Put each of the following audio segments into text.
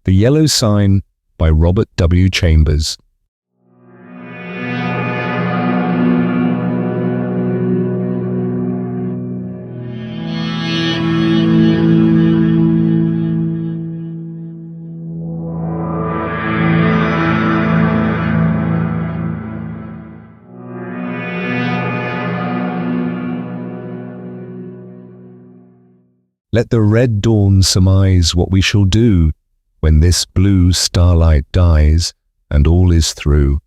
The Yellow Sign by Robert W. Chambers. Let the red dawn surmise what we shall do when this blue starlight dies and all is through.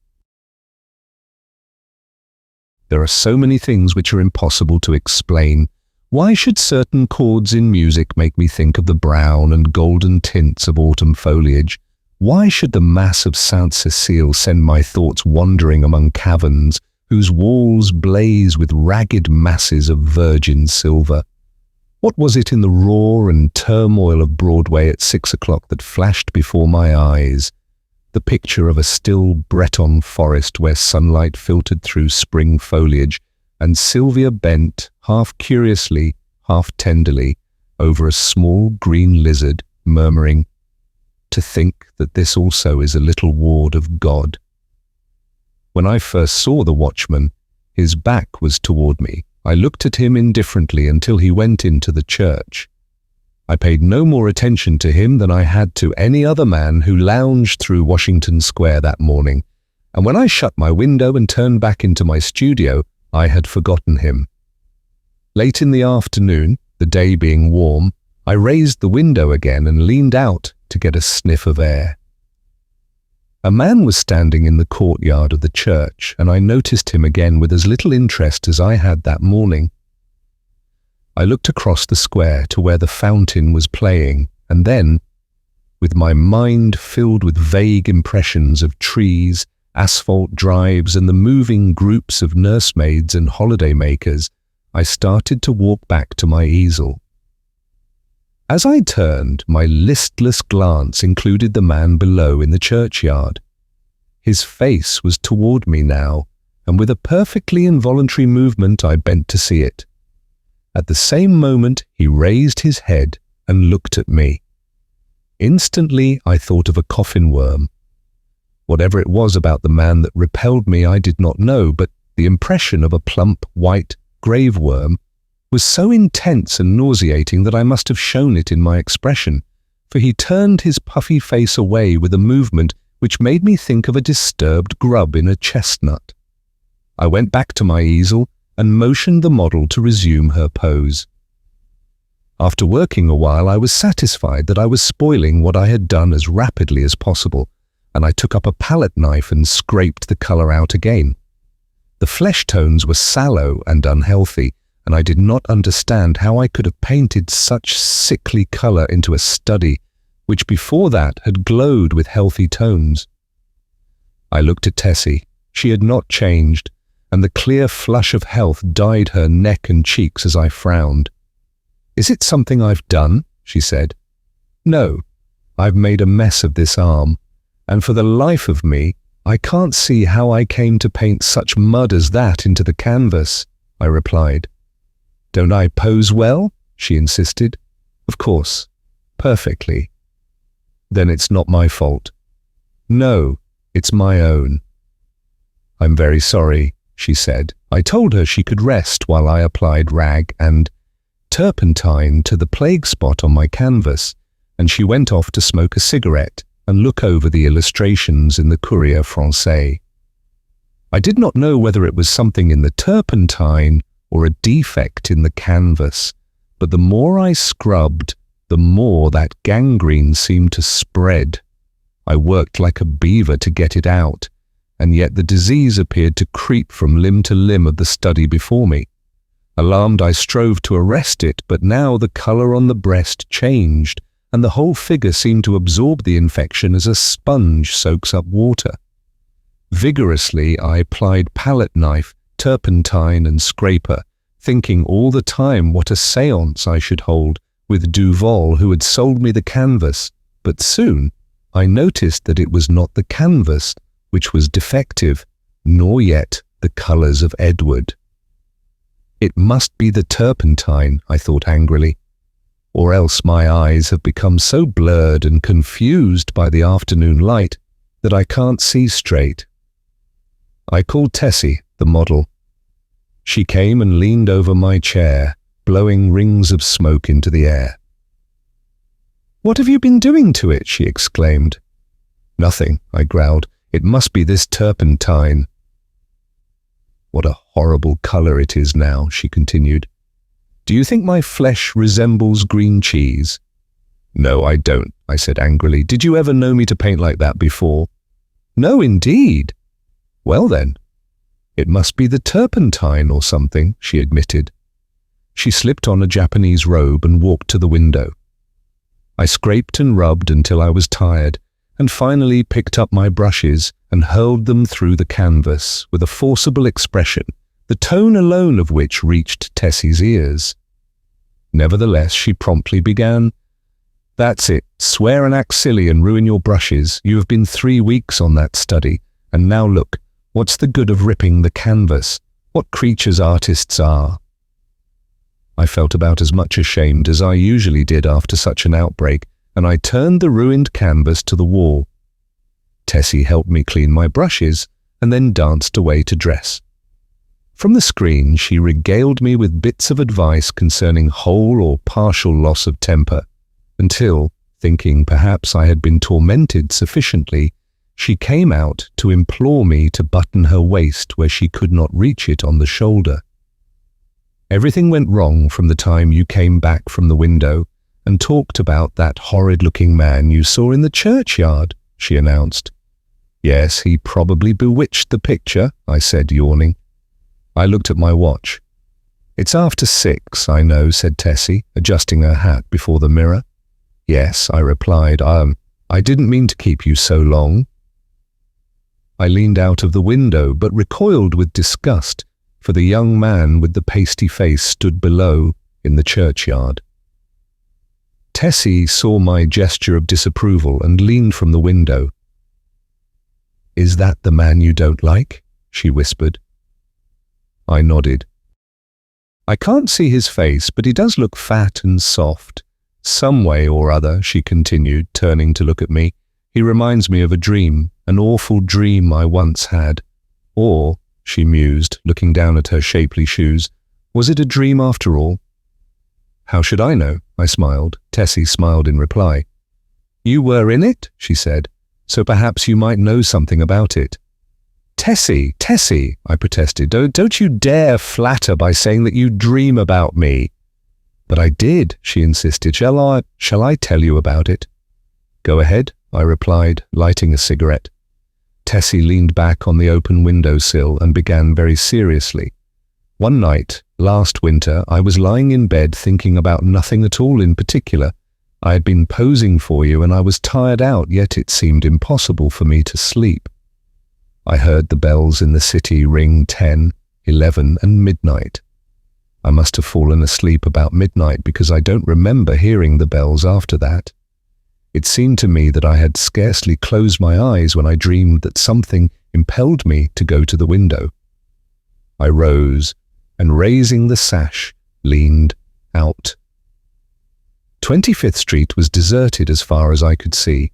There are so many things which are impossible to explain. Why should certain chords in music make me think of the brown and golden tints of autumn foliage? Why should the mass of Sainte-Cécile send my thoughts wandering among caverns whose walls blaze with ragged masses of virgin silver? What was it in the roar and turmoil of Broadway at 6 o'clock that flashed before my eyes? The picture of a still Breton forest where sunlight filtered through spring foliage, and Sylvia bent, half curiously, half tenderly, over a small green lizard, murmuring, "To think that this also is a little ward of God." When I first saw the watchman, his back was toward me. I looked at him indifferently until he went into the church. I paid no more attention to him than I had to any other man who lounged through Washington Square that morning, and when I shut my window and turned back into my studio, I had forgotten him. Late in the afternoon, the day being warm, I raised the window again and leaned out to get a sniff of air. A man was standing in the courtyard of the church, and I noticed him again with as little interest as I had that morning. I looked across the square to where the fountain was playing, and then, with my mind filled with vague impressions of trees, asphalt drives, and the moving groups of nursemaids and holiday-makers, I started to walk back to my easel. As I turned, my listless glance included the man below in the churchyard. His face was toward me now, and with a perfectly involuntary movement I bent to see it. At the same moment he raised his head and looked at me. Instantly I thought of a coffin worm. Whatever it was about the man that repelled me I did not know, but the impression of a plump, white grave worm was so intense and nauseating that I must have shown it in my expression, for he turned his puffy face away with a movement which made me think of a disturbed grub in a chestnut. I went back to my easel and motioned the model to resume her pose. After working a while, I was satisfied that I was spoiling what I had done as rapidly as possible, and I took up a palette knife and scraped the color out again. The flesh tones were sallow and unhealthy, and I did not understand how I could have painted such sickly color into a study, which before that had glowed with healthy tones. I looked at Tessie. She had not changed, and the clear flush of health dyed her neck and cheeks as I frowned. "Is it something I've done?" she said. "No, I've made a mess of this arm, and for the life of me, I can't see how I came to paint such mud as that into the canvas," I replied. "Don't I pose well?" she insisted. "Of course, perfectly." "Then it's not my fault." "No, it's my own." "I'm very sorry," she said. I told her she could rest while I applied rag and turpentine to the plague spot on my canvas, and she went off to smoke a cigarette and look over the illustrations in the Courrier Français. I did not know whether it was something in the turpentine or a defect in the canvas, but the more I scrubbed, the more that gangrene seemed to spread. I worked like a beaver to get it out, and yet the disease appeared to creep from limb to limb of the study before me. Alarmed, I strove to arrest it, but now the color on the breast changed, and the whole figure seemed to absorb the infection as a sponge soaks up water. Vigorously, I applied palette knife, turpentine, and scraper, thinking all the time what a séance I should hold with Duval, who had sold me the canvas, but soon I noticed that it was not the canvas which was defective, nor yet the colours of Edward. It must be the turpentine, I thought angrily. or else my eyes have become so blurred and confused by the afternoon light that I can't see straight. I called Tessie, the model. She came and leaned over my chair, blowing rings of smoke into the air. "What have you been doing to it?" she exclaimed. "Nothing," I growled. "It must be this turpentine." "What a horrible colour it is now," she continued. "Do you think my flesh resembles green cheese?" "No, I don't," I said angrily. "Did you ever know me to paint like that before?" "No, indeed." "Well then, it must be the turpentine or something," she admitted. She slipped on a Japanese robe and walked to the window. I scraped and rubbed until I was tired, and finally picked up my brushes and hurled them through the canvas with a forcible expression, the tone alone of which reached Tessie's ears. Nevertheless, she promptly began, "That's it, swear an axilla and ruin your brushes. You have been 3 weeks on that study, and now look, what's the good of ripping the canvas? What creatures artists are." I felt about as much ashamed as I usually did after such an outbreak, and I turned the ruined canvas to the wall. Tessie helped me clean my brushes and then danced away to dress. From the screen, she regaled me with bits of advice concerning whole or partial loss of temper, until, thinking perhaps I had been tormented sufficiently, she came out to implore me to button her waist where she could not reach it on the shoulder. "Everything went wrong from the time you came back from the window and talked about that horrid-looking man you saw in the churchyard," she announced. "Yes, he probably bewitched the picture," I said, yawning. I looked at my watch. "It's after 6, I know," said Tessie, adjusting her hat before the mirror. "Yes," I replied, I didn't mean to keep you so long." I leaned out of the window, but recoiled with disgust, for the young man with the pasty face stood below in the churchyard. Tessie saw my gesture of disapproval and leaned from the window. "Is that the man you don't like?" she whispered. I nodded. "I can't see his face, but he does look fat and soft. Some way or other," she continued, turning to look at me, "he reminds me of a dream, an awful dream I once had. Or," she mused, looking down at her shapely shoes, "was it a dream after all?" "How should I know?" I smiled. Tessie smiled in reply. "You were in it," she said, "so perhaps you might know something about it." Tessie, I protested. Don't you dare flatter by saying that you dream about me." "But I did," she insisted. Shall I tell you about it?" "Go ahead," I replied, lighting a cigarette. Tessie leaned back on the open windowsill and began very seriously. "One night, last winter, I was lying in bed thinking about nothing at all in particular. I had been posing for you and I was tired out, yet it seemed impossible for me to sleep. I heard the bells in the city ring 10, 11 and midnight. I must have fallen asleep about midnight because I don't remember hearing the bells after that. It seemed to me that I had scarcely closed my eyes when I dreamed that something impelled me to go to the window. I rose and, raising the sash, leaned out. 25th Street was deserted as far as I could see.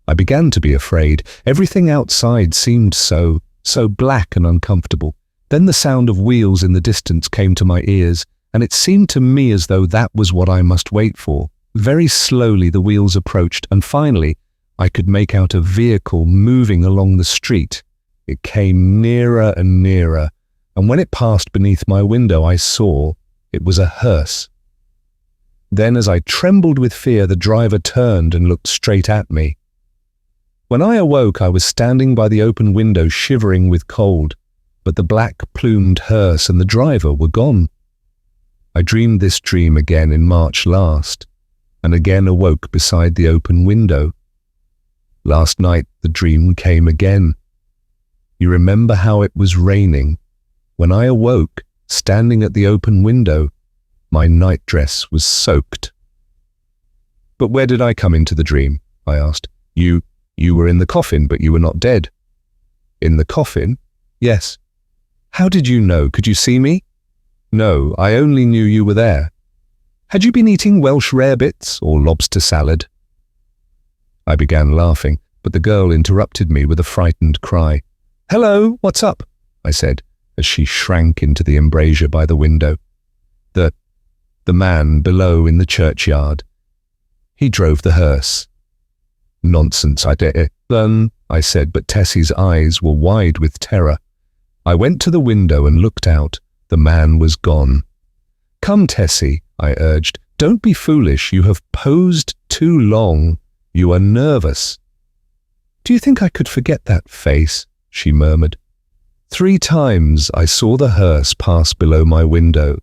I began to be afraid. Everything outside seemed so black and uncomfortable. Then the sound of wheels in the distance came to my ears, and it seemed to me as though that was what I must wait for. Very slowly the wheels approached, and finally I could make out a vehicle moving along the street. It came nearer and nearer, and when it passed beneath my window I saw it was a hearse. Then, as I trembled with fear, the driver turned and looked straight at me. When I awoke, I was standing by the open window shivering with cold, but the black-plumed hearse and the driver were gone. I dreamed this dream again in March last, and again awoke beside the open window. Last night the dream came again. You remember how it was raining. When I awoke, standing at the open window, my nightdress was soaked. "But where did I come into the dream?" I asked. You were in the coffin, but you were not dead." "In the coffin?" "Yes." "How did you know? Could you see me?" "No, I only knew you were there." Had you been eating Welsh rarebits or lobster salad?" I began laughing, but the girl interrupted me with a frightened cry. "Hello, what's up?" I said, as she shrank into the embrasure by the window. The man below in the churchyard. He drove the hearse." "Nonsense, I said, but Tessie's eyes were wide with terror. I went to the window and looked out. The man was gone. "Come, Tessie," I urged. "Don't be foolish. You have posed too long. You are nervous." "Do you think I could forget that face?" she murmured. 3 times I saw the hearse pass below my window,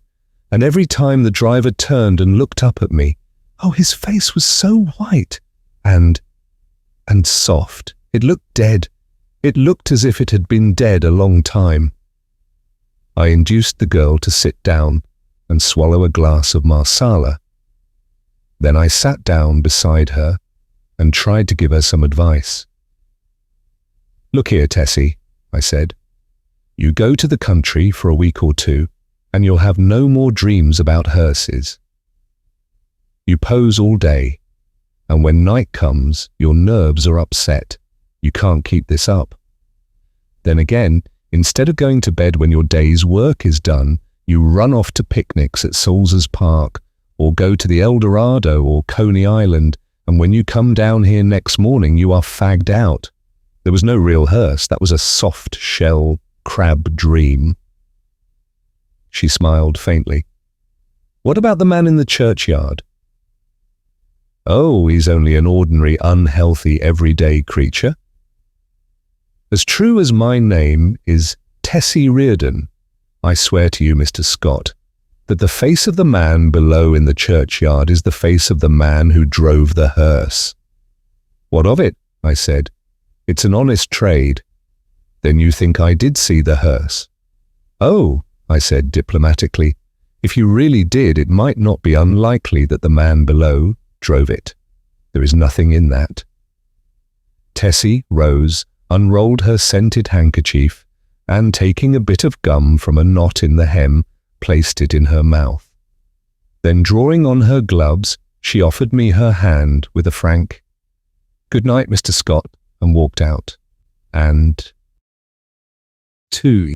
and every time the driver turned and looked up at me, oh, his face was so white and soft. It looked dead. It looked as if it had been dead a long time. I induced the girl to sit down and swallow a glass of marsala. Then I sat down beside her and tried to give her some advice. "Look here, Tessie," I said. "You go to the country for a week or 2, and you'll have no more dreams about hearses. You pose all day, and when night comes, your nerves are upset. You can't keep this up. Then again, instead of going to bed when your day's work is done, you run off to picnics at Sols's Park, or go to the El Dorado or Coney Island, and when you come down here next morning, you are fagged out. There was no real hearse. That was a soft shell crab dream." She smiled faintly. "What about the man in the churchyard?" "Oh, he's only an ordinary, unhealthy, everyday creature. As true as my name is Tessie Reardon, I swear to you, Mr. Scott, that the face of the man below in the churchyard is the face of the man who drove the hearse." "What of it?" I said. "It's an honest trade." "Then you think I did see the hearse?" "Oh," I said diplomatically, "if you really did, it might not be unlikely that the man below drove it. There is nothing in that." Tessie rose, unrolled her scented handkerchief, and taking a bit of gum from a knot in the hem, placed it in her mouth. Then drawing on her gloves, she offered me her hand with a frank, "Good night, Mr. Scott," and walked out. And 2.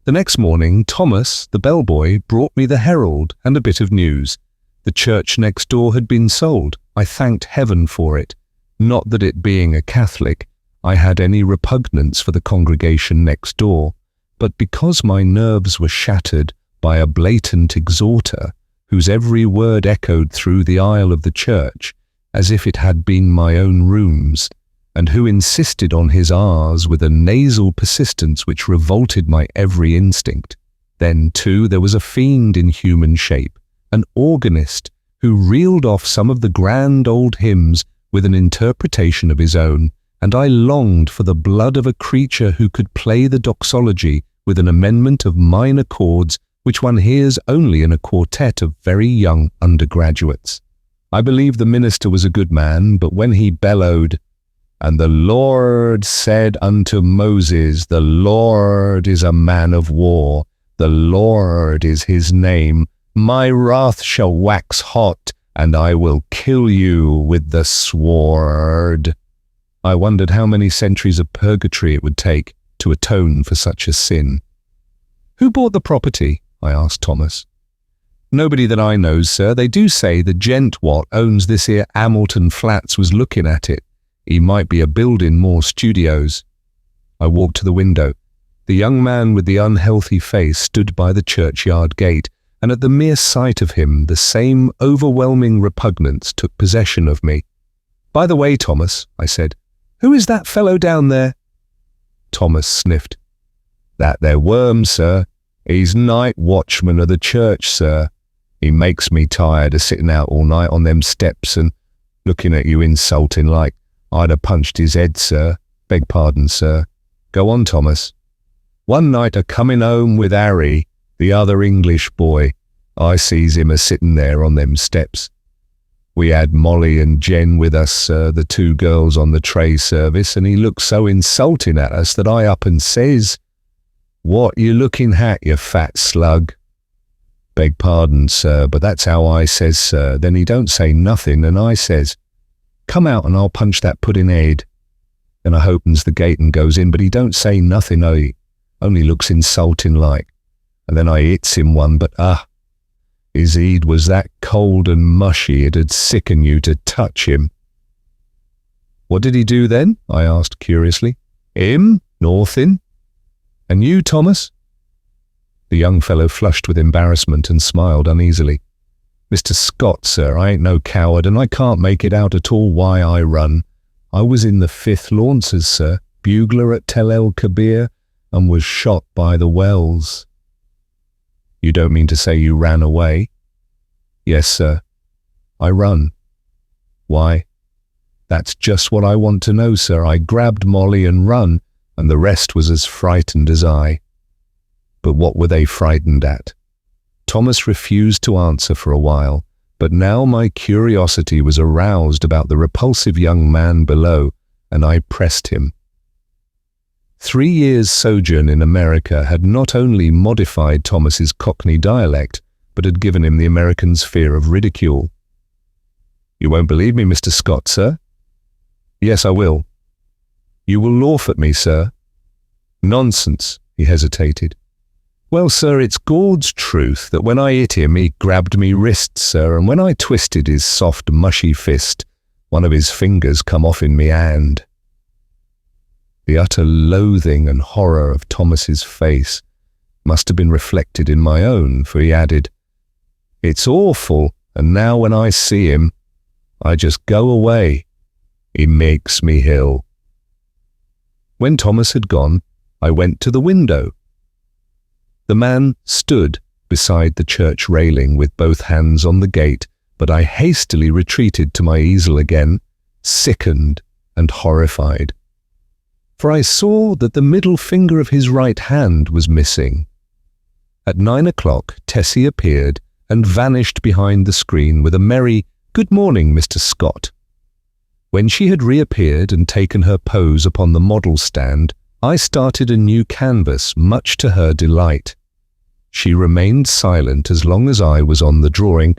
The next morning, Thomas, the bellboy, brought me the Herald and a bit of news. The church next door had been sold. I thanked heaven for it. Not that it being a Catholic, I had any repugnance for the congregation next door, but because my nerves were shattered by a blatant exhorter whose every word echoed through the aisle of the church as if it had been my own rooms, and who insisted on his R's with a nasal persistence which revolted my every instinct. Then, too, there was a fiend in human shape, an organist who reeled off some of the grand old hymns with an interpretation of his own, and I longed for the blood of a creature who could play the doxology with an amendment of minor chords which one hears only in a quartet of very young undergraduates. I believe the minister was a good man, but when he bellowed, "And the Lord said unto Moses, the Lord is a man of war, the Lord is his name, my wrath shall wax hot, and I will kill you with the sword," I wondered how many centuries of purgatory it would take to atone for such a sin. "Who bought the property?" I asked Thomas. "Nobody that I knows, sir. They do say the gent what owns this here Hamilton Flats was looking at it. He might be a building more studios." I walked to the window. The young man with the unhealthy face stood by the churchyard gate, and at the mere sight of him the same overwhelming repugnance took possession of me. "By the way, Thomas," I said, "who is that fellow down there?" Thomas sniffed. "That there worm, sir. He's night watchman of the church, sir. He makes me tired of sitting out all night on them steps and looking at you insulting like I'd have punched his head, sir. Beg pardon, sir. Go on, Thomas." "One night a-comin' home with Harry, the other English boy, I sees him a-sitting there on them steps. We had Molly and Jen with us, sir, the 2 girls on the tray service, and he looked so insulting at us that I up and says, 'What you looking at, you fat slug?' Beg pardon, sir, but that's how I says, sir. Then he don't say nothing, and I says, come out and I'll punch that pudding head. Then I opens the gate and goes in, but he don't say nothing, he only looks insulting like. And then I hits him one, but his head was that cold and mushy it'd sicken you to touch him. What did he do then? I asked curiously. Him? Northin'. And you, Thomas? The young fellow flushed with embarrassment and smiled uneasily. Mr. Scott, sir, I ain't no coward, and I can't make it out at all why I run. I was in the 5th Lancers, sir, bugler at Tel El Kabir, and was shot by the Wells. You don't mean to say you ran away? Yes, sir. I run. Why? That's just what I want to know, sir. I grabbed Molly and run, and the rest was as frightened as I. But what were they frightened at? Thomas refused to answer for a while, but now my curiosity was aroused about the repulsive young man below, and I pressed him. 3 years' sojourn in America had not only modified Thomas's Cockney dialect, but had given him the American's fear of ridicule. You won't believe me, Mr. Scott, sir? Yes, I will. You will laugh at me, sir? Nonsense, he hesitated. Well, sir, it's Gord's truth that when I hit him, he grabbed me wrist, sir, and when I twisted his soft, mushy fist, one of his fingers come off in me hand. The utter loathing and horror of Thomas's face must have been reflected in my own, for he added, It's awful, and now when I see him, I just go away. He makes me ill. When Thomas had gone, I went to the window. The man stood beside the church railing with both hands on the gate, but I hastily retreated to my easel again, sickened and horrified. For I saw that the middle finger of his right hand was missing. At 9 o'clock, Tessie appeared and vanished behind the screen with a merry, "Good morning, Mr. Scott." When she had reappeared and taken her pose upon the model stand, I started a new canvas, much to her delight. She remained silent as long as I was on the drawing,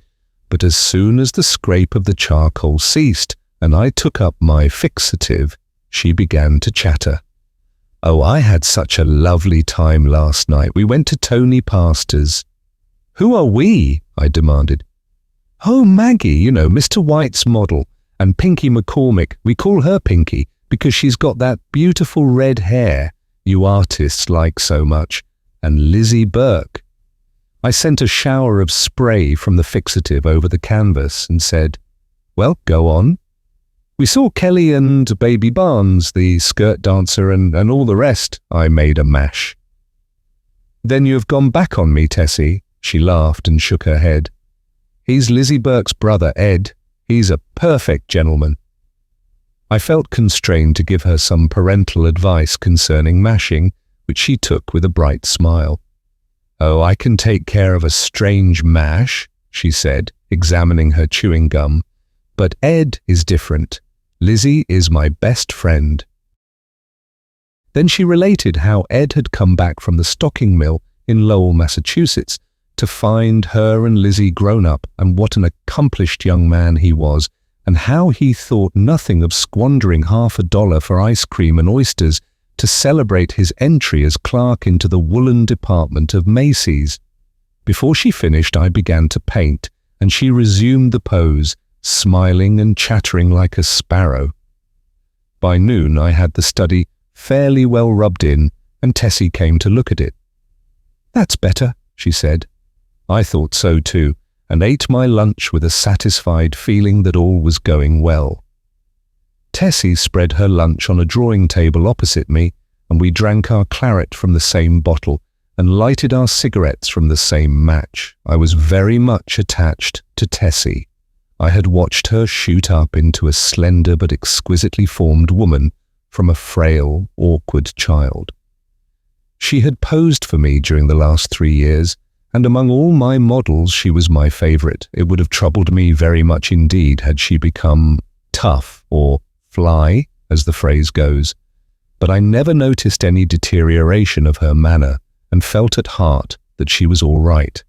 but as soon as the scrape of the charcoal ceased and I took up my fixative, she began to chatter. Oh, I had such a lovely time last night. We went to Tony Pastor's. Who are we? I demanded. Oh, Maggie, you know, Mr. White's model, and Pinky McCormick. We call her Pinky because she's got that beautiful red hair you artists like so much, and Lizzie Burke. I sent a shower of spray from the fixative over the canvas and said, well, go on. We saw Kelly and Baby Barnes, the skirt dancer, and all the rest. I made a mash. Then you have gone back on me, Tessie. She laughed and shook her head. He's Lizzie Burke's brother, Ed. He's a perfect gentleman. I felt constrained to give her some parental advice concerning mashing, which she took with a bright smile. Oh, I can take care of a strange mash, she said, examining her chewing gum. But Ed is different. Lizzie is my best friend. Then she related how Ed had come back from the stocking mill in Lowell, Massachusetts, to find her and Lizzie grown up, and what an accomplished young man he was, and how he thought nothing of squandering $50 for ice cream and oysters to celebrate his entry as clerk into the woolen department of Macy's. Before she finished, I began to paint, and she resumed the pose, smiling and chattering like a sparrow. By noon, I had the study fairly well rubbed in, and Tessie came to look at it. That's better, she said. I thought so too, and ate my lunch with a satisfied feeling that all was going well. Tessie spread her lunch on a drawing table opposite me, and we drank our claret from the same bottle and lighted our cigarettes from the same match. I was very much attached to Tessie. I had watched her shoot up into a slender but exquisitely formed woman from a frail, awkward child. She had posed for me during the last 3 years, and among all my models she was my favorite. It would have troubled me very much indeed had she become tough or fly, as the phrase goes, but I never noticed any deterioration of her manner and felt at heart that she was all right.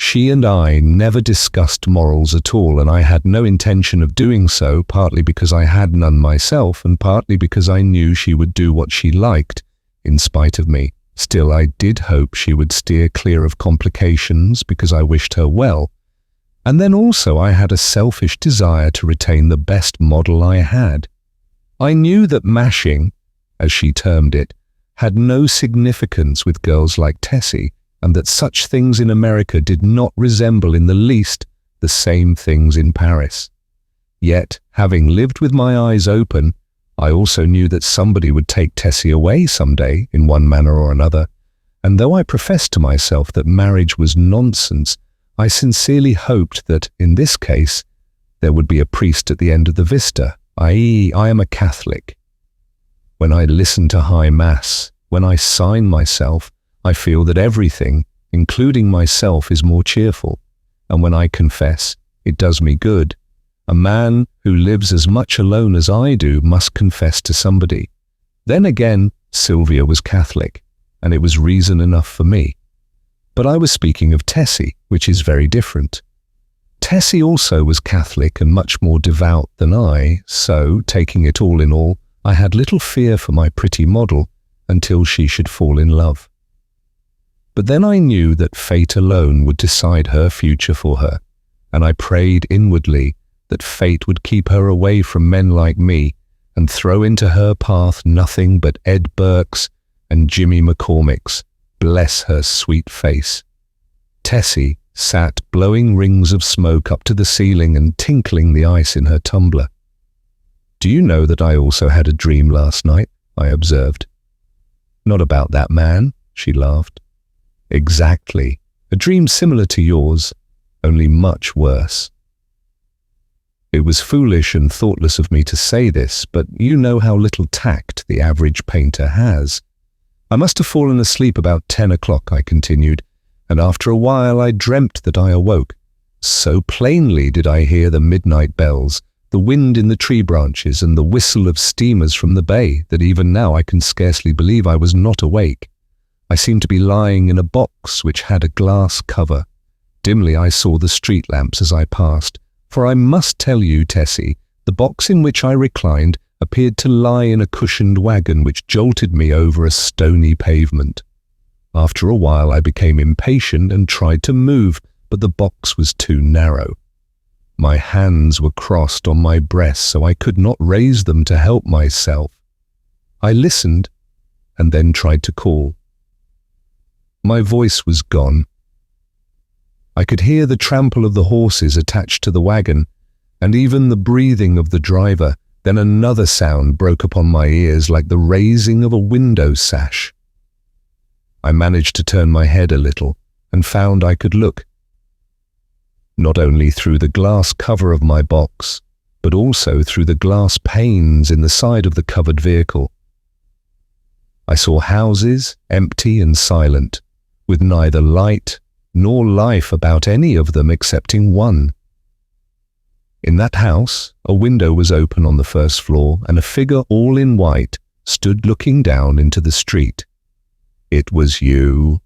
She and I never discussed morals at all, and I had no intention of doing so, partly because I had none myself, and partly because I knew she would do what she liked, in spite of me. Still, I did hope she would steer clear of complications, because I wished her well. And then also I had a selfish desire to retain the best model I had. I knew that mashing, as she termed it, had no significance with girls like Tessie, and that such things in America did not resemble in the least the same things in Paris. Yet, having lived with my eyes open, I also knew that somebody would take Tessie away someday in one manner or another, and though I professed to myself that marriage was nonsense, I sincerely hoped that, in this case, there would be a priest at the end of the vista, i.e., I am a Catholic. When I listen to High Mass, when I sign myself, I feel that everything, including myself, is more cheerful, and when I confess, it does me good. A man who lives as much alone as I do must confess to somebody. Then again, Sylvia was Catholic, and it was reason enough for me. But I was speaking of Tessie, which is very different. Tessie also was Catholic and much more devout than I, so, taking it all in all, I had little fear for my pretty model until she should fall in love. But then I knew that fate alone would decide her future for her, and I prayed inwardly that fate would keep her away from men like me and throw into her path nothing but Ed Burke's and Jimmy McCormick's, bless her sweet face. Tessie sat blowing rings of smoke up to the ceiling and tinkling the ice in her tumbler. "Do you know that I also had a dream last night?" I observed. "Not about that man," she laughed. "Exactly. A dream similar to yours, only much worse." It was foolish and thoughtless of me to say this, but you know how little tact the average painter has. "I must have fallen asleep about 10 o'clock, I continued, and after a while I dreamt that I awoke. So plainly did I hear the midnight bells, the wind in the tree branches, and the whistle of steamers from the bay, that even now I can scarcely believe I was not awake. I seemed to be lying in a box which had a glass cover. Dimly I saw the street lamps as I passed, for I must tell you, Tessie, the box in which I reclined appeared to lie in a cushioned wagon which jolted me over a stony pavement. After a while I became impatient and tried to move, but the box was too narrow. My hands were crossed on my breast, so I could not raise them to help myself. I listened and then tried to call. My voice was gone. I could hear the trample of the horses attached to the wagon, and even the breathing of the driver. Then another sound broke upon my ears like the raising of a window sash. I managed to turn my head a little, and found I could look, not only through the glass cover of my box, but also through the glass panes in the side of the covered vehicle. I saw houses, empty and silent, with neither light nor life about any of them excepting one. In that house, a window was open on the first floor, and a figure all in white stood looking down into the street. It was you.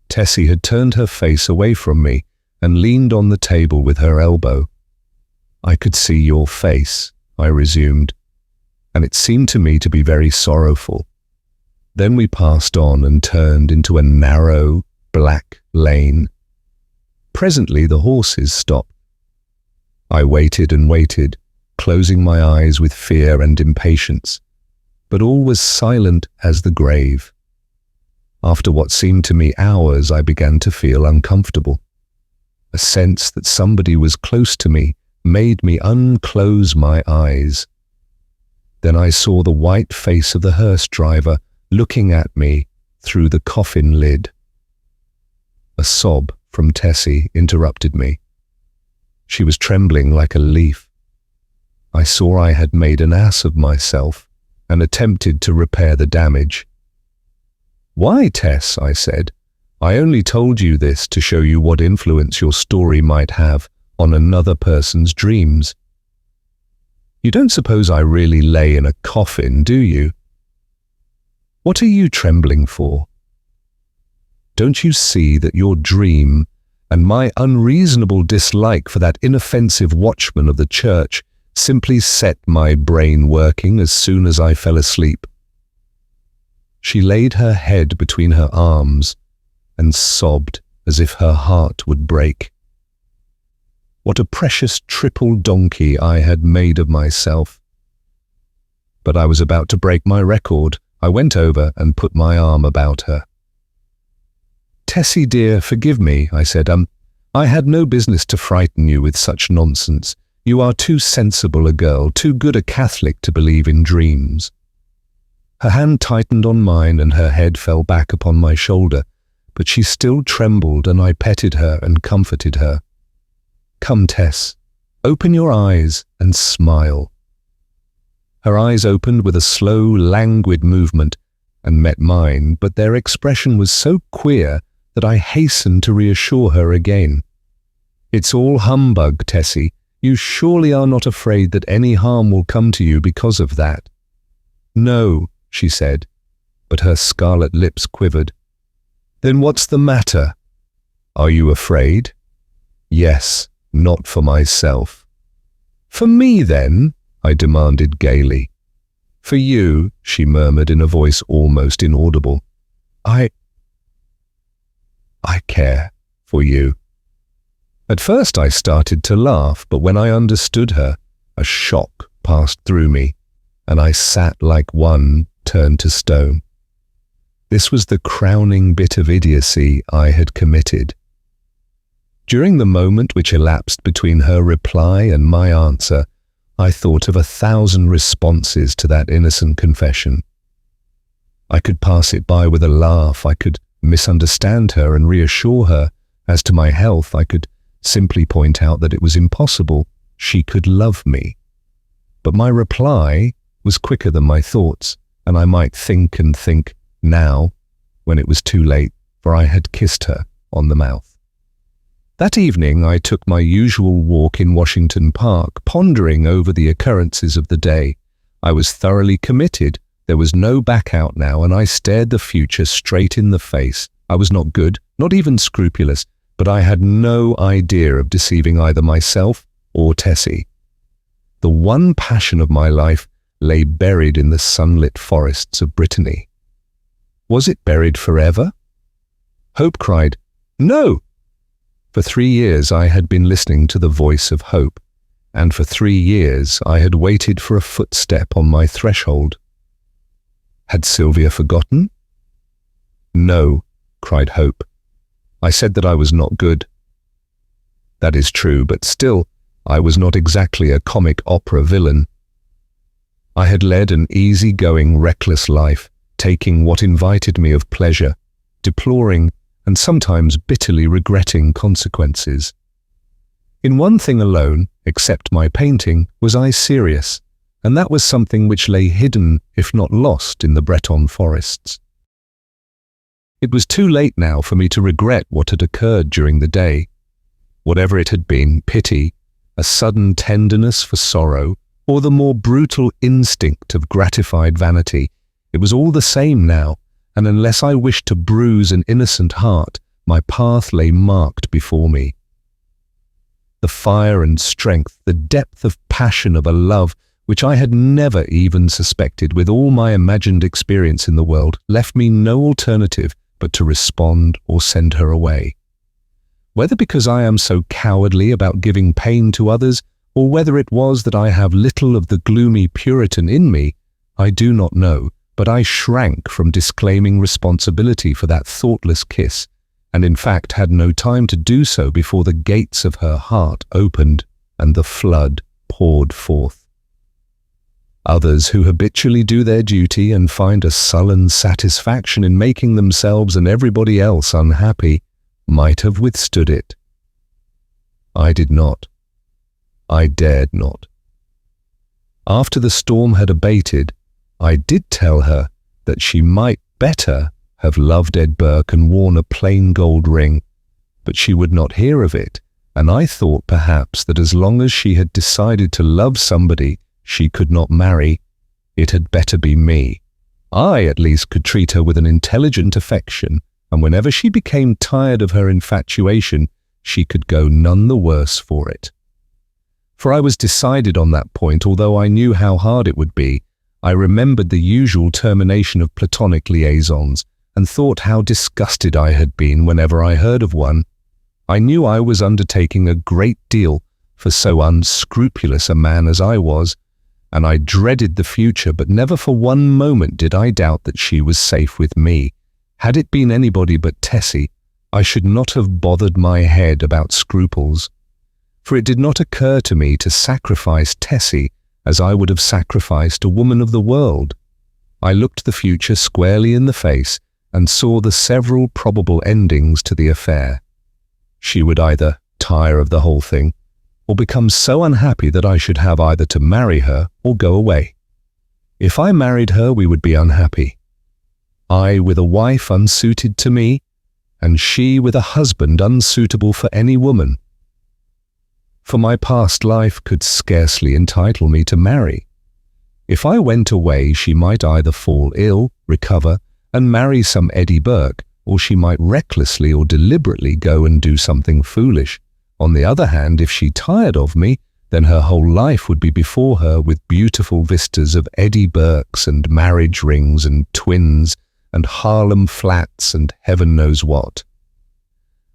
Tessie had turned her face away from me and leaned on the table with her elbow. "I could see your face," I resumed, "and it seemed to me to be very sorrowful." Then we passed on and turned into a narrow, black lane. Presently the horses stopped. I waited and waited, closing my eyes with fear and impatience, but all was silent as the grave. After what seemed to me hours, I began to feel uncomfortable. A sense that somebody was close to me made me unclose my eyes. Then I saw the white face of the hearse driver looking at me through the coffin lid. A sob from Tessie interrupted me. She was trembling like a leaf. I saw I had made an ass of myself and attempted to repair the damage. "Why, Tess," I said, "I only told you this to show you what influence your story might have on another person's dreams. You don't suppose I really lay in a coffin, do you? What are you trembling for? Don't you see that your dream and my unreasonable dislike for that inoffensive watchman of the church simply set my brain working as soon as I fell asleep. She laid her head between her arms and sobbed as if her heart would break. What a precious triple donkey I had made of myself. But I was about to break my record. I went over and put my arm about her. "Tessie dear, forgive me," I said. I had no business to frighten you with such nonsense. You are too sensible a girl, too good a Catholic to believe in dreams." Her hand tightened on mine and her head fell back upon my shoulder, but she still trembled, and I petted her and comforted her. "Come, Tess, open your eyes and smile." Her eyes opened with a slow, languid movement and met mine, but their expression was so queer that I hastened to reassure her again. "It's all humbug, Tessie. You surely are not afraid that any harm will come to you because of that?" "No," she said, but her scarlet lips quivered. "Then what's the matter? Are you afraid?" "Yes, not for myself." "For me, then?" I demanded gaily. "For you," she murmured in a voice almost inaudible. I care for you." At first I started to laugh, but when I understood her, a shock passed through me, and I sat like one turned to stone. This was the crowning bit of idiocy I had committed. During the moment which elapsed between her reply and my answer, I thought of 1,000 responses to that innocent confession. I could pass it by with a laugh, I could misunderstand her and reassure her. As to my health, I could simply point out that it was impossible she could love me. But my reply was quicker than my thoughts, and I might think and think now, when it was too late, for I had kissed her on the mouth. That evening I took my usual walk in Washington Park, pondering over the occurrences of the day. I was thoroughly committed. There was no back out now, and I stared the future straight in the face. I was not good, not even scrupulous, but I had no idea of deceiving either myself or Tessie. The one passion of my life lay buried in the sunlit forests of Brittany. Was it buried forever? Hope cried, "No!" For 3 years I had been listening to the voice of hope, and for 3 years I had waited for a footstep on my threshold. Had Sylvia forgotten? "No," cried Hope. "I said that I was not good." That is true, but still, I was not exactly a comic opera villain. I had led an easy-going, reckless life, taking what invited me of pleasure, deploring and sometimes bitterly regretting consequences. In one thing alone, except my painting, was I serious, and that was something which lay hidden, if not lost, in the Breton forests. It was too late now for me to regret what had occurred during the day. Whatever it had been, pity, a sudden tenderness for sorrow, or the more brutal instinct of gratified vanity, it was all the same now, and unless I wished to bruise an innocent heart, my path lay marked before me. The fire and strength, the depth of passion of a love which I had never even suspected, with all my imagined experience in the world, left me no alternative but to respond or send her away. Whether because I am so cowardly about giving pain to others, or whether it was that I have little of the gloomy Puritan in me, I do not know, but I shrank from disclaiming responsibility for that thoughtless kiss, and in fact had no time to do so before the gates of her heart opened and the flood poured forth. Others who habitually do their duty and find a sullen satisfaction in making themselves and everybody else unhappy might have withstood it. I did not. I dared not. After the storm had abated, I did tell her that she might better have loved Ed Burke and worn a plain gold ring, but she would not hear of it, and I thought perhaps that as long as she had decided to love somebody she could not marry, it had better be me. I at least could treat her with an intelligent affection, and whenever she became tired of her infatuation, she could go none the worse for it. For I was decided on that point, although I knew how hard it would be. I remembered the usual termination of platonic liaisons, and thought how disgusted I had been whenever I heard of one. I knew I was undertaking a great deal for so unscrupulous a man as I was, and I dreaded the future, but never for one moment did I doubt that she was safe with me. Had it been anybody but Tessie, I should not have bothered my head about scruples, for it did not occur to me to sacrifice Tessie as I would have sacrificed a woman of the world. I looked the future squarely in the face and saw the several probable endings to the affair. She would either tire of the whole thing, or become so unhappy that I should have either to marry her or go away. If I married her, we would be unhappy. I with a wife unsuited to me, and she with a husband unsuitable for any woman. For my past life could scarcely entitle me to marry. If I went away, she might either fall ill, recover, and marry some Eddie Burke, or she might recklessly or deliberately go and do something foolish. On the other hand, if she tired of me, then her whole life would be before her with beautiful vistas of Eddie Burkes and marriage rings and twins and Harlem flats and heaven knows what.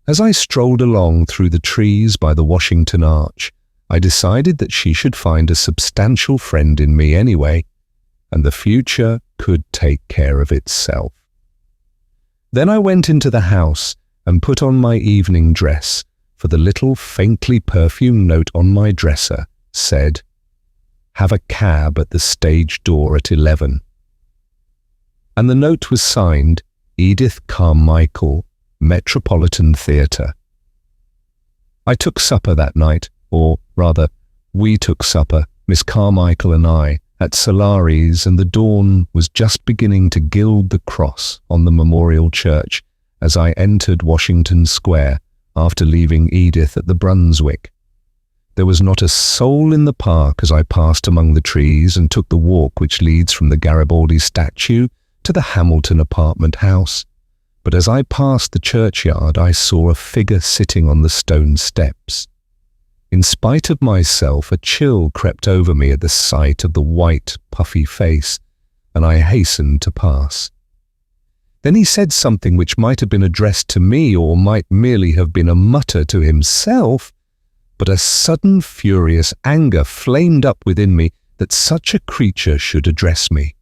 As I strolled along through the trees by the Washington Arch, I decided that she should find a substantial friend in me anyway, and the future could take care of itself. Then I went into the house and put on my evening dress, for the little faintly perfumed note on my dresser said, "Have a cab at the stage door at 11. And the note was signed Edith Carmichael, Metropolitan Theatre. I took supper that night, or rather, we took supper, Miss Carmichael and I, at Solari's, and the dawn was just beginning to gild the cross on the memorial church as I entered Washington Square after leaving Edith at the Brunswick. There was not a soul in the park as I passed among the trees and took the walk which leads from the Garibaldi statue to the Hamilton apartment house. But as I passed the churchyard, I saw a figure sitting on the stone steps. In spite of myself, a chill crept over me at the sight of the white, puffy face, and I hastened to pass. Then he said something which might have been addressed to me or might merely have been a mutter to himself, but a sudden furious anger flamed up within me that such a creature should address me.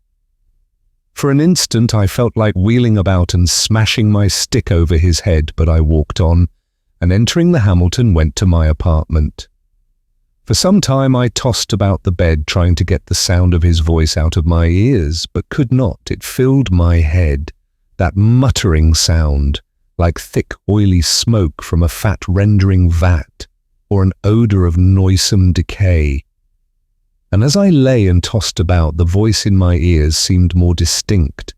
For an instant I felt like wheeling about and smashing my stick over his head, but I walked on, and entering the Hamilton went to my apartment. For some time I tossed about the bed trying to get the sound of his voice out of my ears, but could not. It filled my head, that muttering sound, like thick oily smoke from a fat rendering vat, or an odour of noisome decay. And as I lay and tossed about, the voice in my ears seemed more distinct,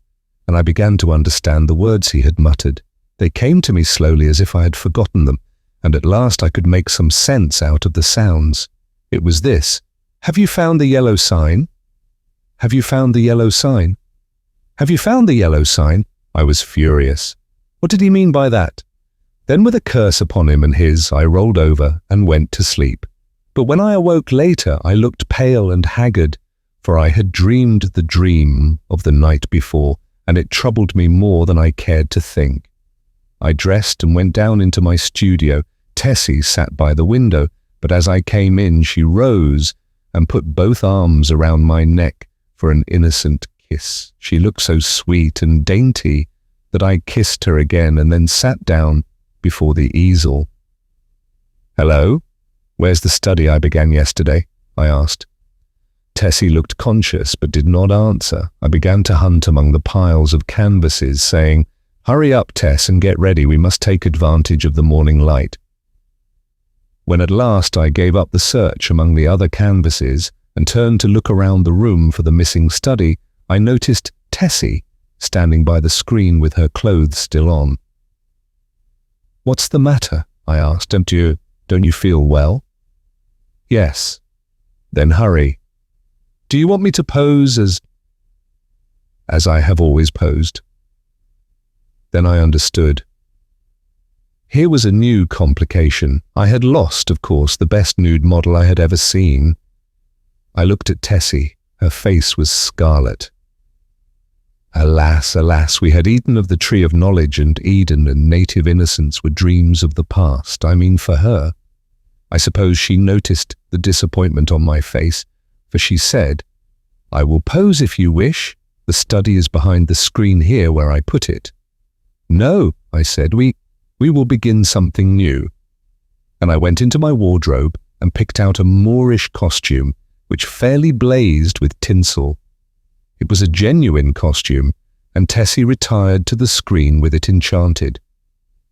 and I began to understand the words he had muttered. They came to me slowly as if I had forgotten them, and at last I could make some sense out of the sounds. It was this: "Have you found the yellow sign? Have you found the yellow sign? Have you found the yellow sign?" I was furious. What did he mean by that? Then with a curse upon him and his, I rolled over and went to sleep. But when I awoke later, I looked pale and haggard, for I had dreamed the dream of the night before, and it troubled me more than I cared to think. I dressed and went down into my studio. Tessie sat by the window, but as I came in, she rose and put both arms around my neck for an innocent kiss. She looked so sweet and dainty that I kissed her again and then sat down before the easel. "Hello? Where's the study I began yesterday?" I asked. Tessie looked conscious but did not answer. I began to hunt among the piles of canvases, saying, "Hurry up, Tess, and get ready. We must take advantage of the morning light." When at last I gave up the search among the other canvases and turned to look around the room for the missing study, I noticed Tessie standing by the screen with her clothes still on. "What's the matter?" I asked. Don't you feel well?" "Yes." "Then hurry. Do you want me to pose as I have always posed?" Then I understood. Here was a new complication. I had lost, of course, the best nude model I had ever seen. I looked at Tessie. Her face was scarlet. Alas, alas, we had eaten of the tree of knowledge, and Eden and native innocence were dreams of the past. I mean, for her. I suppose she noticed the disappointment on my face, for she said, "I will pose if you wish. The study is behind the screen here where I put it." "No," I said, we will begin something new." And I went into my wardrobe and picked out a Moorish costume, which fairly blazed with tinsel. It was a genuine costume, and Tessie retired to the screen with it enchanted.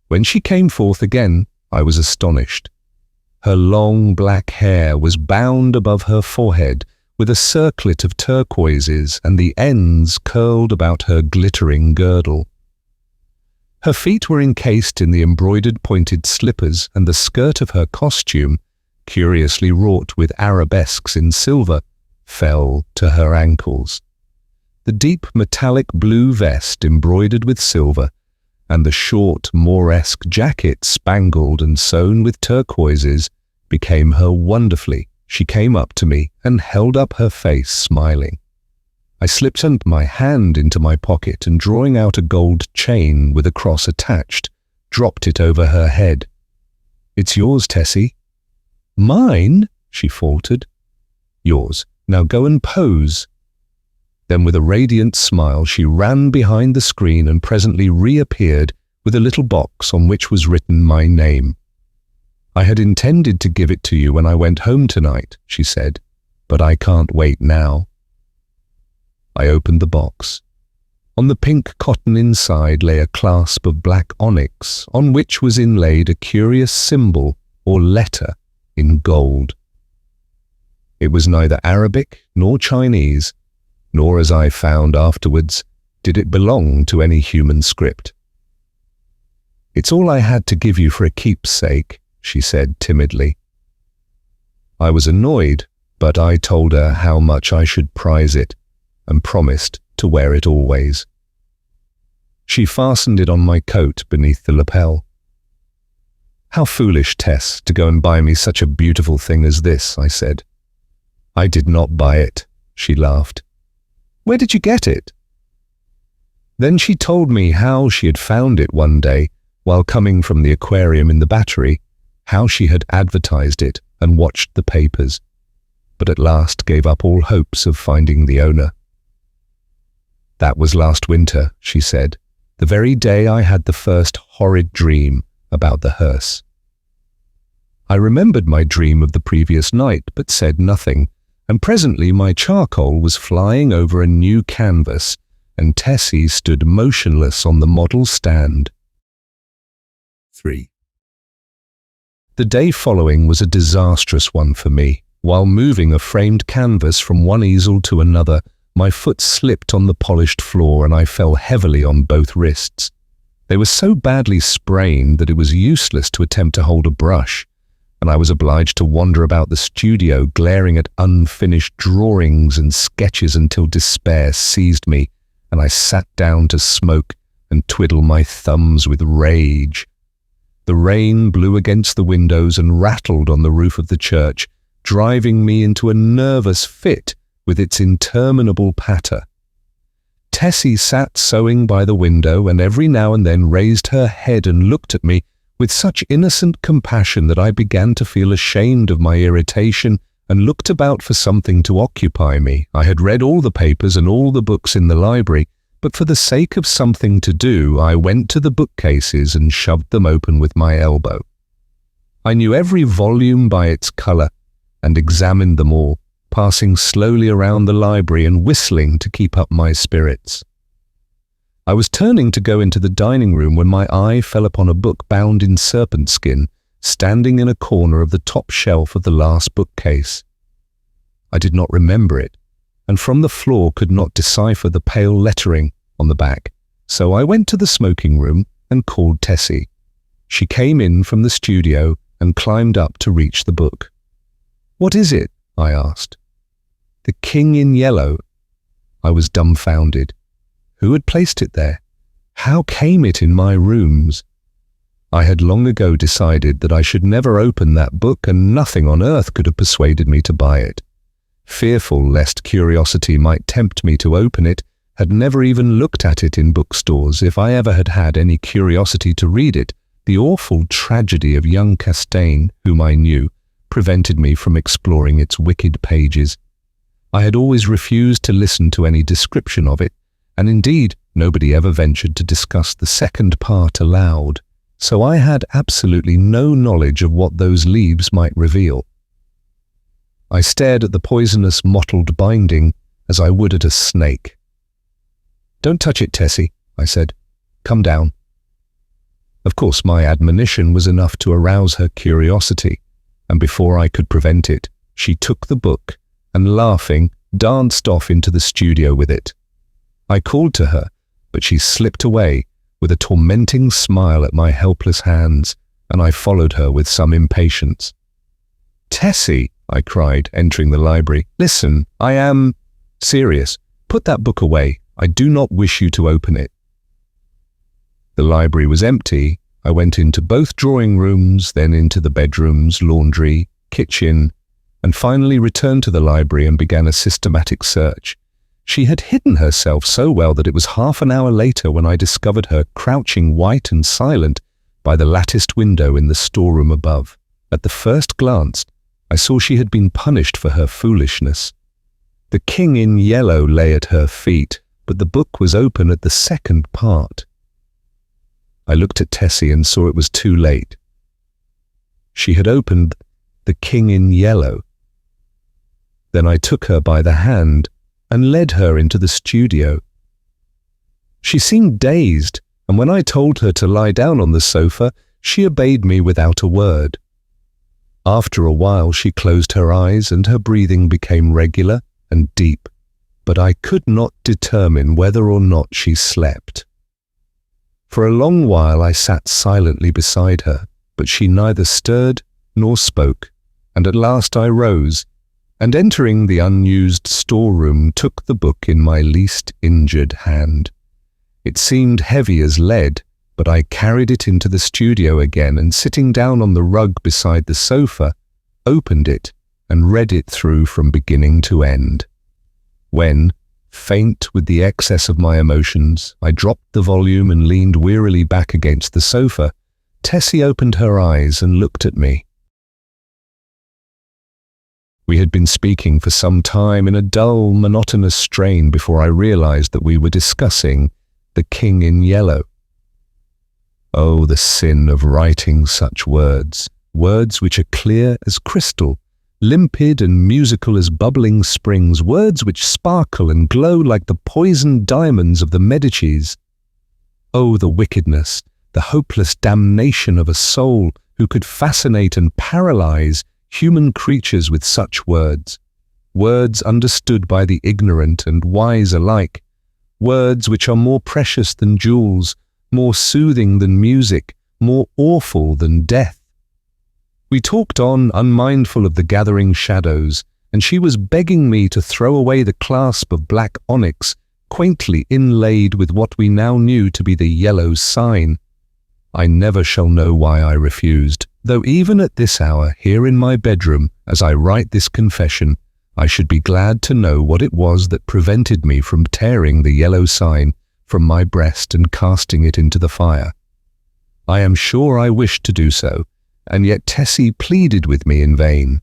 When she came forth again, I was astonished. Her long black hair was bound above her forehead with a circlet of turquoises, and the ends curled about her glittering girdle. Her feet were encased in the embroidered pointed slippers, and the skirt of her costume, curiously wrought with arabesques in silver, fell to her ankles. The deep metallic blue vest embroidered with silver, and the short Mooresque jacket spangled and sewn with turquoises, became her wonderfully. She came up to me and held up her face, smiling. I slipped my hand into my pocket and, drawing out a gold chain with a cross attached, dropped it over her head. "It's yours, Tessie." "Mine?" she faltered. "Yours. Now go and pose." Then with a radiant smile she ran behind the screen and presently reappeared with a little box on which was written my name. "I had intended to give it to you when I went home tonight," she said, "but I can't wait now." I opened the box. On the pink cotton inside lay a clasp of black onyx, on which was inlaid a curious symbol or letter in gold. It was neither Arabic nor Chinese, nor, as I found afterwards, did it belong to any human script. "It's all I had to give you for a keepsake," she said timidly. I was annoyed, but I told her how much I should prize it, and promised to wear it always. She fastened it on my coat beneath the lapel. "How foolish, Tess, to go and buy me such a beautiful thing as this," I said. "I did not buy it," she laughed. "Where did you get it?" Then she told me how she had found it one day while coming from the aquarium in the Battery, how she had advertised it and watched the papers, but at last gave up all hopes of finding the owner. "That was last winter," she said, "the very day I had the first horrid dream about the hearse." I remembered my dream of the previous night, but said nothing, and presently my charcoal was flying over a new canvas, and Tessie stood motionless on the model stand. 3. The day following was a disastrous one for me. While moving a framed canvas from one easel to another, my foot slipped on the polished floor and I fell heavily on both wrists. They were so badly sprained that it was useless to attempt to hold a brush, and I was obliged to wander about the studio glaring at unfinished drawings and sketches until despair seized me and I sat down to smoke and twiddle my thumbs with rage. The rain blew against the windows and rattled on the roof of the church, driving me into a nervous fit with its interminable patter. Tessie sat sewing by the window and every now and then raised her head and looked at me with such innocent compassion that I began to feel ashamed of my irritation and looked about for something to occupy me. I had read all the papers and all the books in the library, but for the sake of something to do, I went to the bookcases and shoved them open with my elbow. I knew every volume by its colour and examined them all, passing slowly around the library and whistling to keep up my spirits. I was turning to go into the dining room when my eye fell upon a book bound in serpent skin, standing in a corner of the top shelf of the last bookcase. I did not remember it, and from the floor could not decipher the pale lettering on the back, so I went to the smoking room and called Tessie. She came in from the studio and climbed up to reach the book. "What is it?" I asked. "The King in Yellow." I was dumbfounded. Who had placed it there? How came it in my rooms? I had long ago decided that I should never open that book, and nothing on earth could have persuaded me to buy it. Fearful lest curiosity might tempt me to open it, had never even looked at it in bookstores. If I ever had had any curiosity to read it, the awful tragedy of young Castaigne, whom I knew, prevented me from exploring its wicked pages. I had always refused to listen to any description of it, and indeed nobody ever ventured to discuss the second part aloud, so I had absolutely no knowledge of what those leaves might reveal. I stared at the poisonous mottled binding as I would at a snake. "Don't touch it, Tessie," I said. "Come down." Of course, my admonition was enough to arouse her curiosity, and before I could prevent it, she took the book and, laughing, danced off into the studio with it. I called to her, but she slipped away with a tormenting smile at my helpless hands, and I followed her with some impatience. "Tessie," I cried, entering the library, "listen, I am serious. Put that book away. I do not wish you to open it." The library was empty. I went into both drawing rooms, then into the bedrooms, laundry, kitchen, and finally returned to the library and began a systematic search. She had hidden herself so well that it was half an hour later when I discovered her crouching white and silent by the latticed window in the storeroom above. At the first glance, I saw she had been punished for her foolishness. The King in Yellow lay at her feet, but the book was open at the second part. I looked at Tessie and saw it was too late. She had opened The King in Yellow. Then I took her by the hand and led her into the studio. She seemed dazed, and when I told her to lie down on the sofa, she obeyed me without a word. After a while she closed her eyes and her breathing became regular and deep, but I could not determine whether or not she slept. For a long while I sat silently beside her, but she neither stirred nor spoke, and at last I rose, and entering the unused storeroom took the book in my least injured hand. It seemed heavy as lead, but I carried it into the studio again, and sitting down on the rug beside the sofa, opened it and read it through from beginning to end. When, faint with the excess of my emotions, I dropped the volume and leaned wearily back against the sofa, Tessie opened her eyes and looked at me. We had been speaking for some time in a dull, monotonous strain before I realized that we were discussing The King in Yellow. Oh, the sin of writing such words, words which are clear as crystal, limpid and musical as bubbling springs, words which sparkle and glow like the poisoned diamonds of the Medicis. Oh, the wickedness, the hopeless damnation of a soul who could fascinate and paralyze human creatures with such words, words understood by the ignorant and wise alike, words which are more precious than jewels, more soothing than music, more awful than death. We talked on, unmindful of the gathering shadows, and she was begging me to throw away the clasp of black onyx, quaintly inlaid with what we now knew to be the yellow sign. I never shall know why I refused, though even at this hour, here in my bedroom, as I write this confession, I should be glad to know what it was that prevented me from tearing the yellow sign from my breast and casting it into the fire. I am sure I wished to do so, and yet Tessie pleaded with me in vain.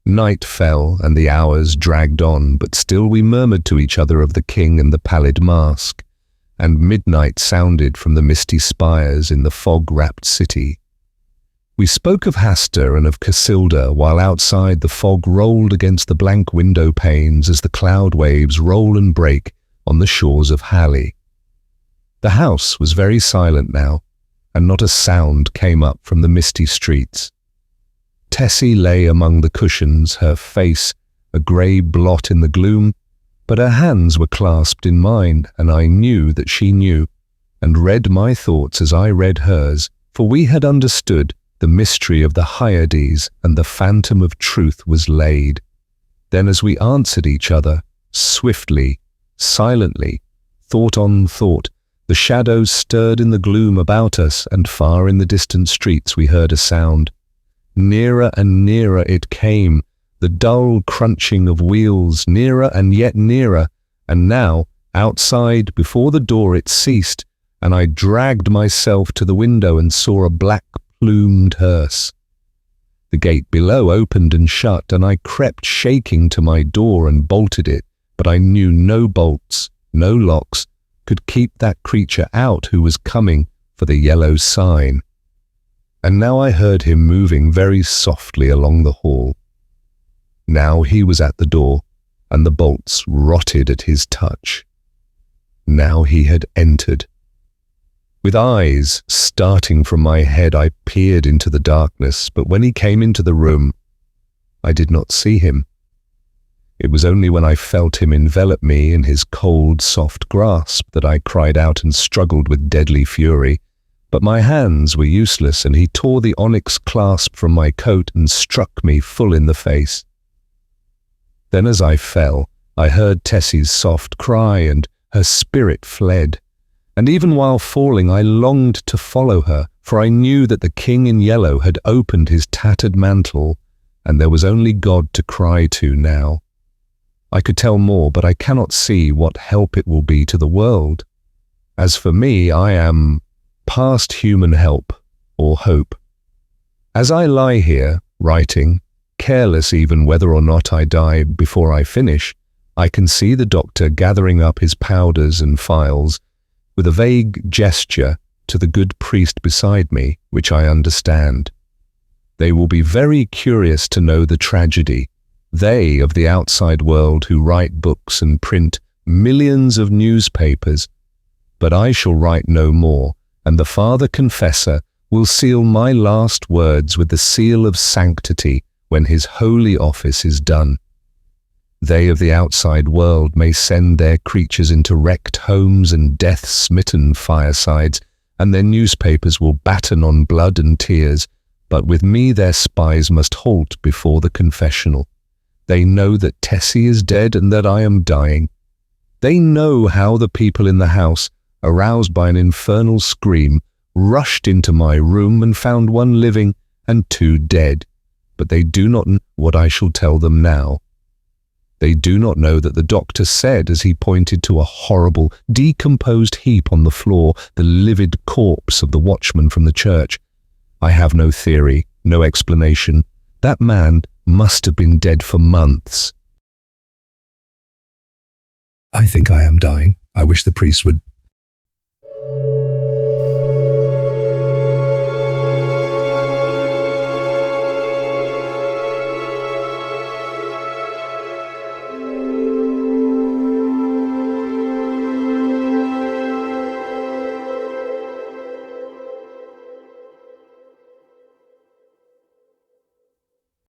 Night fell and the hours dragged on, but still we murmured to each other of the king and the pallid mask, and midnight sounded from the misty spires in the fog-wrapped city. We spoke of Hasta and of Casilda, while outside the fog rolled against the blank window panes as the cloud waves roll and break on the shores of Halley. The house was very silent now, and not a sound came up from the misty streets. Tessie lay among the cushions, her face a grey blot in the gloom, but her hands were clasped in mine, and I knew that she knew, and read my thoughts as I read hers, for we had understood the mystery of the Hyades, and the phantom of truth was laid. Then as we answered each other, swiftly, silently, thought on thought, The shadows stirred in the gloom about us, and far in the distant streets we heard a sound. Nearer and nearer it came, the dull crunching of wheels, nearer and yet nearer, and now, outside, before the door it ceased, and I dragged myself to the window and saw a black-plumed hearse. The gate below opened and shut, and I crept shaking to my door and bolted it, but I knew no bolts, no locks, could keep that creature out who was coming for the yellow sign. And now I heard him moving very softly along the hall. Now he was at the door, and the bolts rotted at his touch. Now he had entered. With eyes starting from my head, I peered into the darkness, but when he came into the room, I did not see him. It was only when I felt him envelop me in his cold, soft grasp that I cried out and struggled with deadly fury. But my hands were useless, and he tore the onyx clasp from my coat and struck me full in the face. Then as I fell, I heard Tessie's soft cry, and her spirit fled. And even while falling, I longed to follow her, for I knew that the king in yellow had opened his tattered mantle, and there was only God to cry to now. I could tell more, but I cannot see what help it will be to the world. As for me, I am past human help or hope. As I lie here, writing, careless even whether or not I die before I finish, I can see the doctor gathering up his powders and phials, with a vague gesture to the good priest beside me, which I understand. They will be very curious to know the tragedy. They of the outside world who write books and print millions of newspapers. But I shall write no more, and the Father Confessor will seal my last words with the seal of sanctity when his holy office is done. They of the outside world may send their creatures into wrecked homes and death-smitten firesides, and their newspapers will batten on blood and tears, but with me their spies must halt before the confessional. They know that Tessie is dead and that I am dying. They know how the people in the house, aroused by an infernal scream, rushed into my room and found one living and two dead. But they do not know what I shall tell them now. They do not know that the doctor said, as he pointed to a horrible, decomposed heap on the floor, the livid corpse of the watchman from the church, "I have no theory, no explanation. That man must have been dead for months." I think I am dying. I wish the priest would